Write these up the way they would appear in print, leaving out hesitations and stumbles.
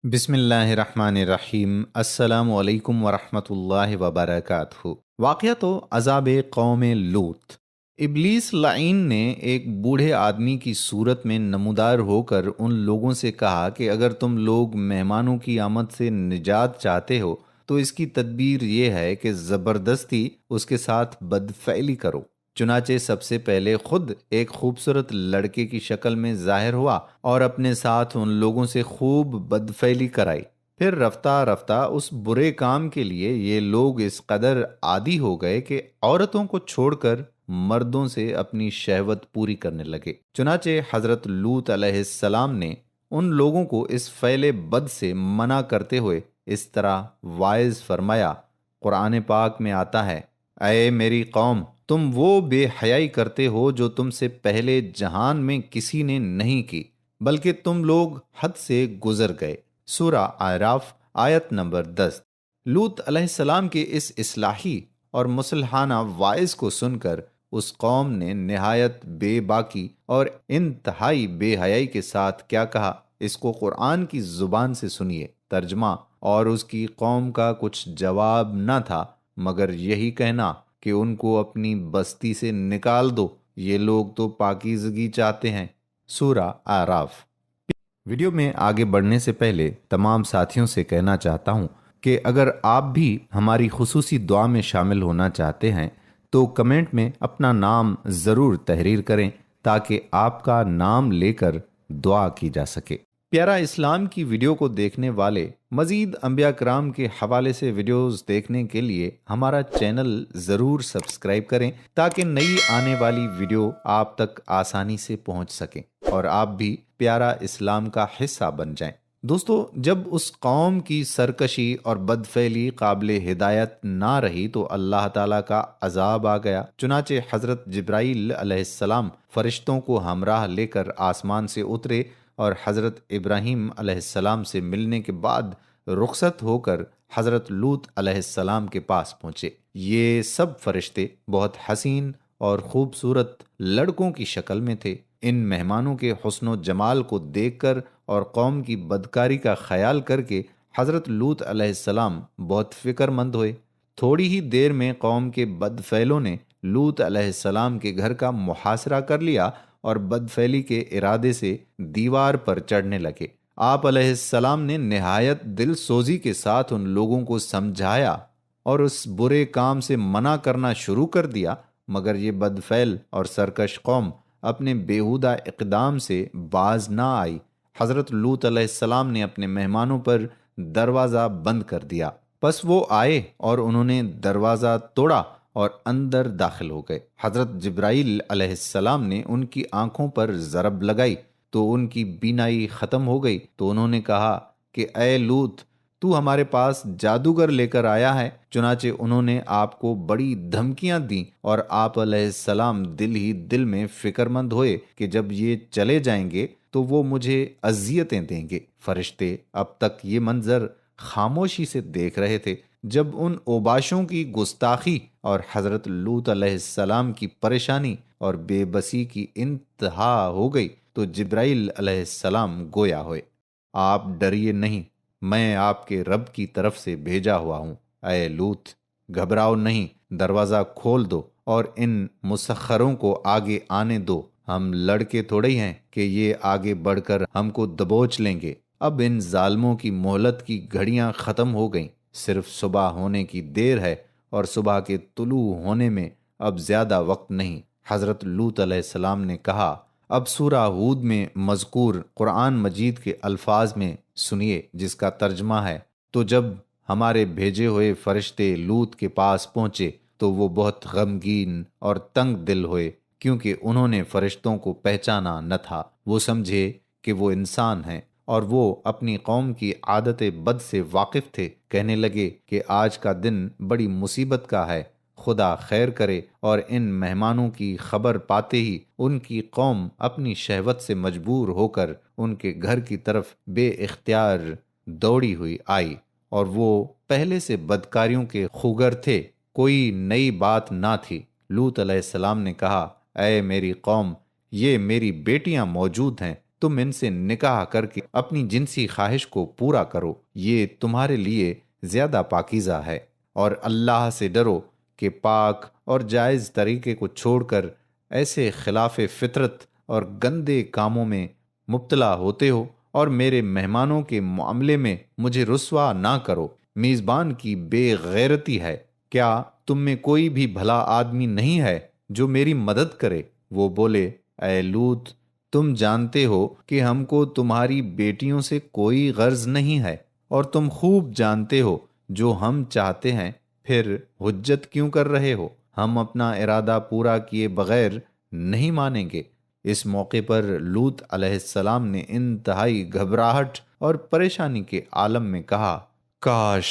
بسم اللہ الرحمن الرحیم۔ السلام علیکم ورحمۃ اللہ وبرکاتہ۔ واقعہ تو عذاب قوم لوط۔ ابلیس لعین نے ایک بوڑھے آدمی کی صورت میں نمودار ہو کر ان لوگوں سے کہا کہ اگر تم لوگ مہمانوں کی آمد سے نجات چاہتے ہو تو اس کی تدبیر یہ ہے کہ زبردستی اس کے ساتھ بدفعلی کرو۔ چنانچہ سب سے پہلے خود ایک خوبصورت لڑکے کی شکل میں ظاہر ہوا اور اپنے ساتھ ان لوگوں سے خوب بدفعلی کرائی۔ پھر رفتہ رفتہ اس برے کام کے لیے یہ لوگ اس قدر عادی ہو گئے کہ عورتوں کو چھوڑ کر مردوں سے اپنی شہوت پوری کرنے لگے۔ چنانچہ حضرت لوط علیہ السلام نے ان لوگوں کو اس فعل بد سے منع کرتے ہوئے اس طرح واعظ فرمایا۔ قرآن پاک میں آتا ہے، اے میری قوم، تم وہ بے حیائی کرتے ہو جو تم سے پہلے جہان میں کسی نے نہیں کی، بلکہ تم لوگ حد سے گزر گئے۔ سورہ اعراف آیت نمبر 10۔ لوط علیہ السلام کے اس اصلاحی اور مصلحانہ واعظ کو سن کر اس قوم نے نہایت بے باکی اور انتہائی بے حیائی کے ساتھ کیا کہا، اس کو قرآن کی زبان سے سنیے۔ ترجمہ: اور اس کی قوم کا کچھ جواب نہ تھا مگر یہی کہنا کہ ان کو اپنی بستی سے نکال دو، یہ لوگ تو پاکیزگی چاہتے ہیں۔ سورہ اعراف۔ ویڈیو میں آگے بڑھنے سے پہلے تمام ساتھیوں سے کہنا چاہتا ہوں کہ اگر آپ بھی ہماری خصوصی دعا میں شامل ہونا چاہتے ہیں تو کمنٹ میں اپنا نام ضرور تحریر کریں تاکہ آپ کا نام لے کر دعا کی جا سکے۔ پیارا اسلام کی ویڈیو کو دیکھنے والے مزید انبیاء کرام کے حوالے سے ویڈیوز دیکھنے کے لیے ہمارا چینل ضرور سبسکرائب کریں تاکہ نئی آنے والی ویڈیو آپ تک آسانی سے پہنچ سکیں اور آپ بھی پیارا اسلام کا حصہ بن جائیں۔ دوستو، جب اس قوم کی سرکشی اور بدفعلی قابل ہدایت نہ رہی تو اللہ تعالیٰ کا عذاب آ گیا۔ چنانچہ حضرت جبرائیل علیہ السلام فرشتوں کو ہمراہ لے کر آسمان سے اترے اور حضرت ابراہیم علیہ السلام سے ملنے کے بعد رخصت ہو کر حضرت لوط علیہ السلام کے پاس پہنچے۔ یہ سب فرشتے بہت حسین اور خوبصورت لڑکوں کی شکل میں تھے۔ ان مہمانوں کے حسن و جمال کو دیکھ کر اور قوم کی بدکاری کا خیال کر کے حضرت لوط علیہ السلام بہت فکر مند ہوئے۔ تھوڑی ہی دیر میں قوم کے بدفعلوں نے لوط علیہ السلام کے گھر کا محاصرہ کر لیا اور بدفعلی کے ارادے سے دیوار پر چڑھنے لگے۔ آپ علیہ السلام نے نہایت دل سوزی کے ساتھ ان لوگوں کو سمجھایا اور اس برے کام سے منع کرنا شروع کر دیا، مگر یہ بدفعل اور سرکش قوم اپنے بیہودہ اقدام سے باز نہ آئی۔ حضرت لوط علیہ السلام نے اپنے مہمانوں پر دروازہ بند کر دیا، پس وہ آئے اور انہوں نے دروازہ توڑا اور اندر داخل ہو گئے۔ حضرت جبرائیل علیہ السلام نے ان کی آنکھوں پر ضرب لگائی تو ان کی بینائی ختم ہو گئی، تو انہوں نے کہا کہ اے لوط، تو ہمارے پاس جادوگر لے کر آیا ہے۔ چنانچہ انہوں نے آپ کو بڑی دھمکیاں دیں اور آپ علیہ السلام دل ہی دل میں فکر مند ہوئے کہ جب یہ چلے جائیں گے تو وہ مجھے اذیتیں دیں گے۔ فرشتے اب تک یہ منظر خاموشی سے دیکھ رہے تھے۔ جب ان اوباشوں کی گستاخی اور حضرت لوط علیہ السلام کی پریشانی اور بے بسی کی انتہا ہو گئی تو جبرائیل علیہ السلام گویا ہوئے، آپ ڈریے نہیں، میں آپ کے رب کی طرف سے بھیجا ہوا ہوں۔ اے لوط، گھبراؤ نہیں، دروازہ کھول دو اور ان مسخروں کو آگے آنے دو۔ ہم لڑکے تھوڑے ہی ہیں کہ یہ آگے بڑھ کر ہم کو دبوچ لیں گے۔ اب ان ظالموں کی مہلت کی گھڑیاں ختم ہو گئیں، صرف صبح ہونے کی دیر ہے اور صبح کے طلوع ہونے میں اب زیادہ وقت نہیں۔ حضرت لوط علیہ السلام نے کہا، اب سورہ ہود میں مذکور قرآن مجید کے الفاظ میں سنیے جس کا ترجمہ ہے، تو جب ہمارے بھیجے ہوئے فرشتے لوط کے پاس پہنچے تو وہ بہت غمگین اور تنگ دل ہوئے، کیونکہ انہوں نے فرشتوں کو پہچانا نہ تھا۔ وہ سمجھے کہ وہ انسان ہیں اور وہ اپنی قوم کی عادت بد سے واقف تھے۔ کہنے لگے کہ آج کا دن بڑی مصیبت کا ہے، خدا خیر کرے۔ اور ان مہمانوں کی خبر پاتے ہی ان کی قوم اپنی شہوت سے مجبور ہو کر ان کے گھر کی طرف بے اختیار دوڑی ہوئی آئی، اور وہ پہلے سے بدکاریوں کے خوگر تھے، کوئی نئی بات نہ تھی۔ لوط علیہ السلام نے کہا، اے میری قوم، یہ میری بیٹیاں موجود ہیں، تم ان سے نکاح کر کے اپنی جنسی خواہش کو پورا کرو، یہ تمہارے لیے زیادہ پاکیزہ ہے، اور اللہ سے ڈرو کہ پاک اور جائز طریقے کو چھوڑ کر ایسے خلاف فطرت اور گندے کاموں میں مبتلا ہوتے ہو، اور میرے مہمانوں کے معاملے میں مجھے رسوا نہ کرو۔ میزبان کی بے غیرتی ہے، کیا تم میں کوئی بھی بھلا آدمی نہیں ہے جو میری مدد کرے؟ وہ بولے، اے لوط، تم جانتے ہو کہ ہم کو تمہاری بیٹیوں سے کوئی غرض نہیں ہے، اور تم خوب جانتے ہو جو ہم چاہتے ہیں، پھر حجت کیوں کر رہے ہو؟ ہم اپنا ارادہ پورا کیے بغیر نہیں مانیں گے۔ اس موقع پر لوط علیہ السلام نے انتہائی گھبراہٹ اور پریشانی کے عالم میں کہا، کاش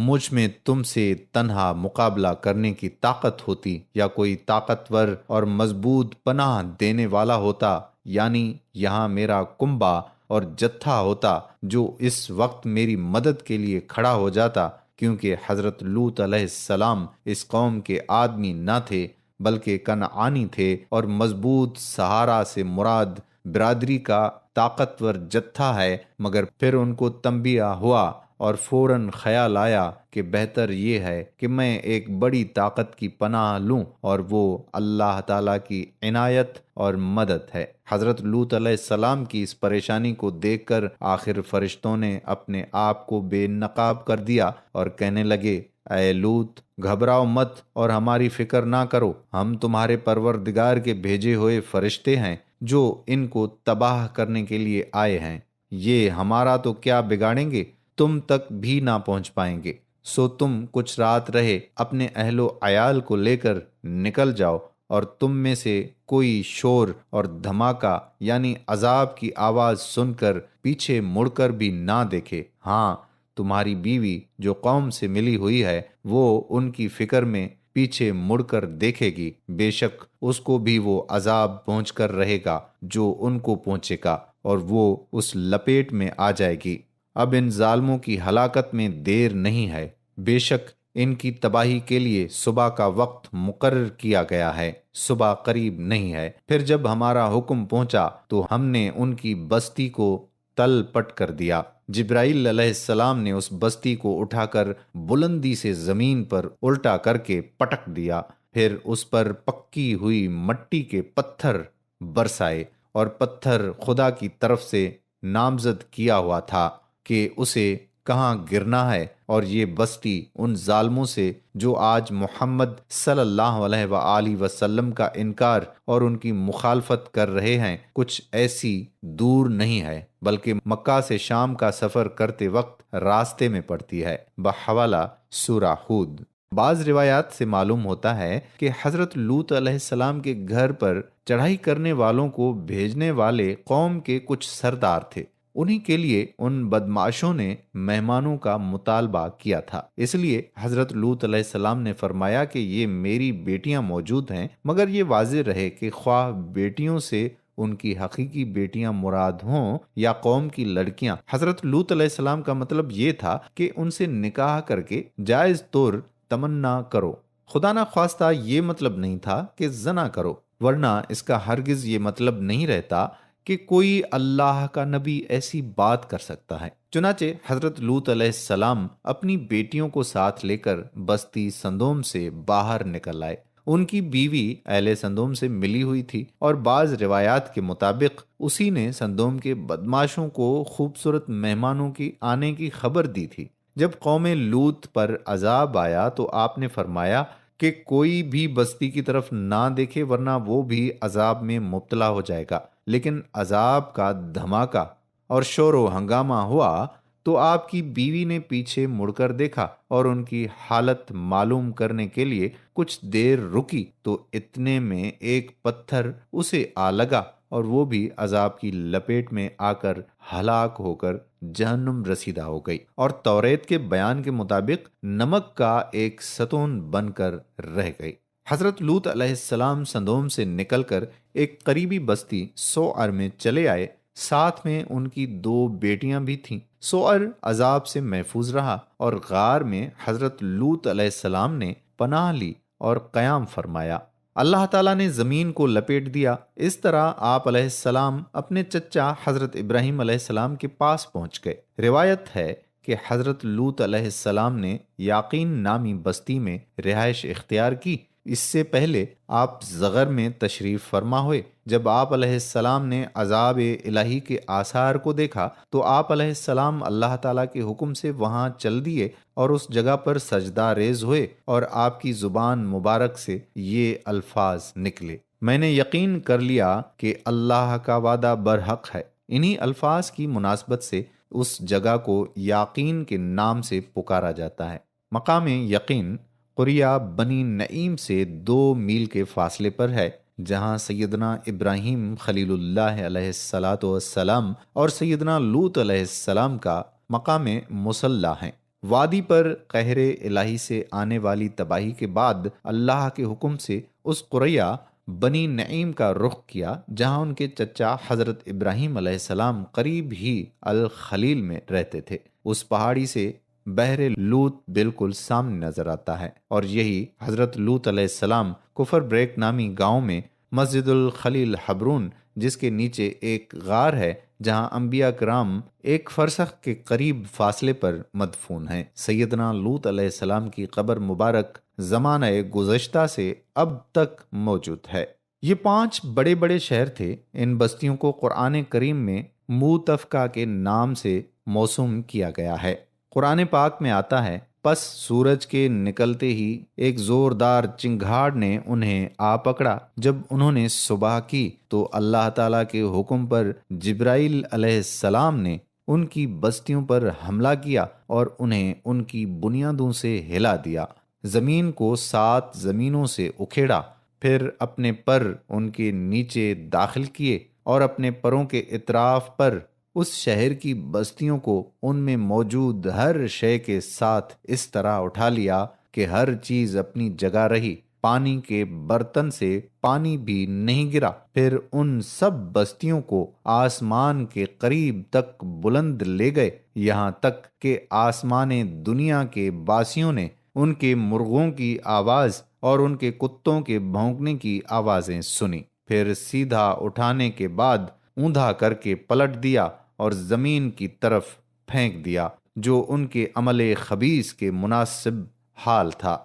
مجھ میں تم سے تنہا مقابلہ کرنے کی طاقت ہوتی، یا کوئی طاقتور اور مضبوط پناہ دینے والا ہوتا، یعنی یہاں میرا کنبہ اور جتھا ہوتا جو اس وقت میری مدد کے لیے کھڑا ہو جاتا، کیونکہ حضرت لوط علیہ السلام اس قوم کے آدمی نہ تھے بلکہ کنعانی تھے، اور مضبوط سہارا سے مراد برادری کا طاقتور جتھا ہے۔ مگر پھر ان کو تنبیہ ہوا اور فوراً خیال آیا کہ بہتر یہ ہے کہ میں ایک بڑی طاقت کی پناہ لوں، اور وہ اللہ تعالیٰ کی عنایت اور مدد ہے۔ حضرت لوط علیہ السلام کی اس پریشانی کو دیکھ کر آخر فرشتوں نے اپنے آپ کو بے نقاب کر دیا اور کہنے لگے، اے لوط، گھبراؤ مت اور ہماری فکر نہ کرو، ہم تمہارے پروردگار کے بھیجے ہوئے فرشتے ہیں جو ان کو تباہ کرنے کے لیے آئے ہیں۔ یہ ہمارا تو کیا بگاڑیں گے، تم تک بھی نہ پہنچ پائیں گے، سو تم کچھ رات رہے اپنے اہل و عیال کو لے کر نکل جاؤ، اور تم میں سے کوئی شور اور دھماکہ یعنی عذاب کی آواز سن کر پیچھے مڑ کر بھی نہ دیکھے۔ ہاں، تمہاری بیوی جو قوم سے ملی ہوئی ہے، وہ ان کی فکر میں پیچھے مڑ کر دیکھے گی، بے شک اس کو بھی وہ عذاب پہنچ کر رہے گا جو ان کو پہنچے گا، اور وہ اس لپیٹ میں آ جائے گی۔ اب ان ظالموں کی ہلاکت میں دیر نہیں ہے، بے شک ان کی تباہی کے لیے صبح کا وقت مقرر کیا گیا ہے، صبح قریب نہیں ہے۔ پھر جب ہمارا حکم پہنچا تو ہم نے ان کی بستی کو تل پٹ کر دیا۔ جبرائیل علیہ السلام نے اس بستی کو اٹھا کر بلندی سے زمین پر الٹا کر کے پٹک دیا، پھر اس پر پکی ہوئی مٹی کے پتھر برسائے، اور پتھر خدا کی طرف سے نامزد کیا ہوا تھا کہ اسے کہاں گرنا ہے، اور یہ بستی ان ظالموں سے جو آج محمد صلی اللہ علیہ وآلہ وسلم کا انکار اور ان کی مخالفت کر رہے ہیں، کچھ ایسی دور نہیں ہے، بلکہ مکہ سے شام کا سفر کرتے وقت راستے میں پڑتی ہے۔ بحوالہ سورہ ہود۔ بعض روایات سے معلوم ہوتا ہے کہ حضرت لوط علیہ السلام کے گھر پر چڑھائی کرنے والوں کو بھیجنے والے قوم کے کچھ سردار تھے، انہی کے لیے ان بدمعاشوں نے مہمانوں کا مطالبہ کیا تھا۔ اس لیے حضرت لوط علیہ السلام نے فرمایا کہ یہ میری بیٹیاں موجود ہیں، مگر یہ واضح رہے کہ خواہ بیٹیوں سے ان کی حقیقی بیٹیاں مراد ہوں یا قوم کی لڑکیاں۔ حضرت لوط علیہ السلام کا مطلب یہ تھا کہ ان سے نکاح کر کے جائز طور تمنا کرو، خدا نہ خواستہ یہ مطلب نہیں تھا کہ زنا کرو، ورنہ اس کا ہرگز یہ مطلب نہیں رہتا کہ کوئی اللہ کا نبی ایسی بات کر سکتا ہے۔ چنانچہ حضرت لوط علیہ السلام اپنی بیٹیوں کو ساتھ لے کر بستی سندوم سے باہر نکل آئے۔ ان کی بیوی اہل سندوم سے ملی ہوئی تھی، اور بعض روایات کے مطابق اسی نے سندوم کے بدماشوں کو خوبصورت مہمانوں کی آنے کی خبر دی تھی۔ جب قوم لوط پر عذاب آیا تو آپ نے فرمایا کہ کوئی بھی بستی کی طرف نہ دیکھے، ورنہ وہ بھی عذاب میں مبتلا ہو جائے گا۔ لیکن عذاب کا دھماکہ اور شور و ہنگامہ ہوا تو آپ کی بیوی نے پیچھے مڑ کر دیکھا، اور ان کی حالت معلوم کرنے کے لیے کچھ دیر رکی تو اتنے میں ایک پتھر اسے آ لگا، اور وہ بھی عذاب کی لپیٹ میں آ کر ہلاک ہو کر جہنم رسیدہ ہو گئی، اور توریت کے بیان کے مطابق نمک کا ایک ستون بن کر رہ گئی۔ حضرت لوط علیہ السلام سندوم سے نکل کر ایک قریبی بستی سوعر میں چلے آئے، ساتھ میں ان کی 2 بیٹیاں بھی تھیں۔ سوعر عذاب سے محفوظ رہا، اور غار میں حضرت لوط علیہ السلام نے پناہ لی اور قیام فرمایا۔ اللہ تعالیٰ نے زمین کو لپیٹ دیا۔ اس طرح آپ علیہ السلام اپنے چچا حضرت ابراہیم علیہ السلام کے پاس پہنچ گئے۔ روایت ہے کہ حضرت لوط علیہ السلام نے یاقین نامی بستی میں رہائش اختیار کی۔ اس سے پہلے آپ زغر میں تشریف فرما ہوئے۔ جب آپ علیہ السلام نے عذاب الہی کے آثار کو دیکھا تو آپ علیہ السلام اللہ تعالیٰ کے حکم سے وہاں چل دیے اور اس جگہ پر سجدہ ریز ہوئے، اور آپ کی زبان مبارک سے یہ الفاظ نکلے: میں نے یقین کر لیا کہ اللہ کا وعدہ برحق ہے۔ انہی الفاظ کی مناسبت سے اس جگہ کو یاقین کے نام سے پکارا جاتا ہے۔ مقام یقین قریہ بنی نعیم سے 2 میل کے فاصلے پر ہے، جہاں سیدنا ابراہیم خلیل اللہ علیہ السلام اور سیدنا لوط علیہ السلام کا مقام مصلی ہے۔ وادی پر قہر الہی سے آنے والی تباہی کے بعد اللہ کے حکم سے اس قریہ بنی نعیم کا رخ کیا، جہاں ان کے چچا حضرت ابراہیم علیہ السلام قریب ہی الخلیل میں رہتے تھے۔ اس پہاڑی سے بحر لوط بالکل سامنے نظر آتا ہے، اور یہی حضرت لوط علیہ السلام کفر بریک نامی گاؤں میں مسجد الخلیل حبرون، جس کے نیچے ایک غار ہے جہاں انبیاء کرام 1 فرسخ کے قریب فاصلے پر مدفون ہیں۔ سیدنا لوط علیہ السلام کی قبر مبارک زمانہ گزشتہ سے اب تک موجود ہے۔ یہ 5 بڑے بڑے شہر تھے۔ ان بستیوں کو قرآن کریم میں موتفقہ کے نام سے موسوم کیا گیا ہے۔ قرآن پاک میں آتا ہے: پس سورج کے نکلتے ہی ایک زوردار چنگھاڑ نے انہیں آ پکڑا۔ جب انہوں نے صبح کی تو اللہ تعالیٰ کے حکم پر جبرائیل علیہ السلام نے ان کی بستیوں پر حملہ کیا اور انہیں ان کی بنیادوں سے ہلا دیا، زمین کو 7 زمینوں سے اکھیڑا، پھر اپنے پر ان کے نیچے داخل کیے اور اپنے پروں کے اطراف پر اس شہر کی بستیوں کو ان میں موجود ہر شے کے ساتھ اس طرح اٹھا لیا کہ ہر چیز اپنی جگہ رہی، پانی کے برتن سے پانی بھی نہیں گرا۔ پھر ان سب بستیوں کو آسمان کے قریب تک بلند لے گئے، یہاں تک کہ آسمان دنیا کے باسیوں نے ان کے مرغوں کی آواز اور ان کے کتوں کے بھونکنے کی آوازیں سنی۔ پھر سیدھا اٹھانے کے بعد اوندھا کر کے پلٹ دیا اور زمین کی طرف پھینک دیا، جو ان کے عمل خبیث کے مناسب حال تھا۔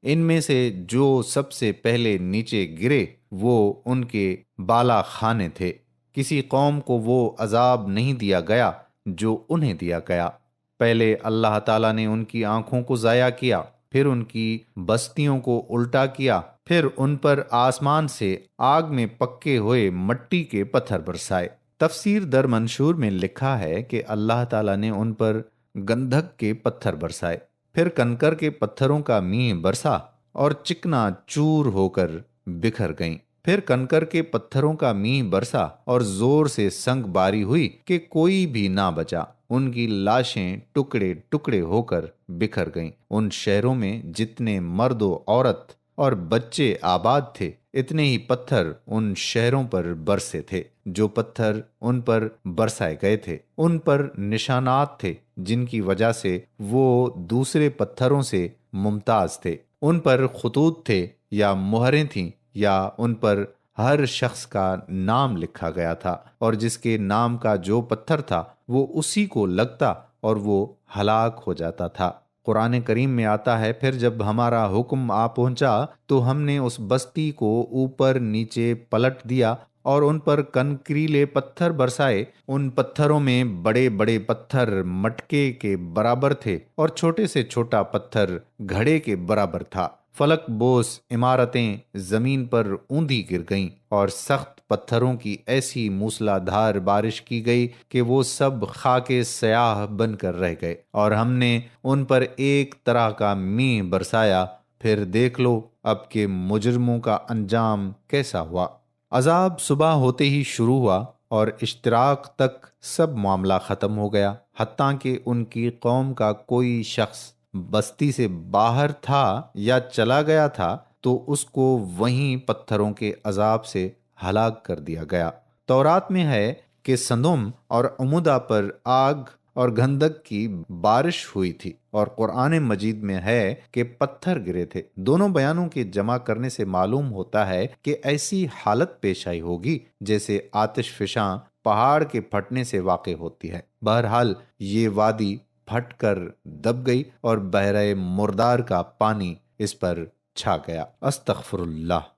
ان میں سے جو سب سے پہلے نیچے گرے وہ ان کے بالا خانے تھے۔ کسی قوم کو وہ عذاب نہیں دیا گیا جو انہیں دیا گیا۔ پہلے اللہ تعالیٰ نے ان کی آنکھوں کو ضائع کیا، پھر ان کی بستیوں کو الٹا کیا، پھر ان پر آسمان سے آگ میں پکے ہوئے مٹی کے پتھر برسائے۔ تفسیر در منشور میں لکھا ہے کہ اللہ تعالیٰ نے ان پر گندھک کے پتھر برسائے، پھر کنکر کے پتھروں کا مینہ برسا اور چکنا چور ہو کر بکھر گئیں۔ پھر کنکر کے پتھروں کا مینہ برسا اور زور سے سنگ باری ہوئی کہ کوئی بھی نہ بچا۔ ان کی لاشیں ٹکڑے ٹکڑے ہو کر بکھر گئیں۔ ان شہروں میں جتنے مرد و عورت اور بچے آباد تھے، اتنے ہی پتھر ان شہروں پر برسے تھے۔ جو پتھر ان پر برسائے گئے تھے ان پر نشانات تھے جن کی وجہ سے وہ دوسرے پتھروں سے ممتاز تھے۔ ان پر خطوط تھے یا مہریں تھیں، یا ان پر ہر شخص کا نام لکھا گیا تھا، اور جس کے نام کا جو پتھر تھا وہ اسی کو لگتا اور وہ ہلاک ہو جاتا تھا۔ قرآن کریم میں آتا ہے: پھر جب ہمارا حکم آ پہنچا تو ہم نے اس بستی کو اوپر نیچے پلٹ دیا اور ان پر کنکریلے پتھر برسائے۔ ان پتھروں میں بڑے بڑے پتھر مٹکے کے برابر تھے اور چھوٹے سے چھوٹا پتھر گھڑے کے برابر تھا۔ فلک بوس عمارتیں زمین پر اوندھی گر گئیں اور سخت پتھروں کی ایسی موسلا دھار بارش کی گئی کہ وہ سب خاک سیاہ بن کر رہ گئے، اور ہم نے ان پر ایک طرح کا مینہ برسایا۔ پھر دیکھ لو اب کہ مجرموں کا انجام کیسا ہوا۔ عذاب صبح ہوتے ہی شروع ہوا اور اشتراق تک سب معاملہ ختم ہو گیا، حتیٰ کہ ان کی قوم کا کوئی شخص بستی سے باہر تھا یا چلا گیا تھا تو اس کو وہیں پتھروں کے عذاب سے ہلاک کر دیا گیا۔ تورات میں ہے کہ سدوم اور عمودہ پر آگ اور گندک کی بارش ہوئی تھی، اور قرآن مجید میں ہے کہ پتھر گرے تھے۔ دونوں بیانوں کے جمع کرنے سے معلوم ہوتا ہے کہ ایسی حالت پیش آئی ہوگی جیسے آتش فشاں پہاڑ کے پھٹنے سے واقع ہوتی ہے۔ بہرحال یہ وادی پھٹ کر دب گئی اور بحیرہ مردار کا پانی اس پر چھا گیا۔ استغفر اللہ۔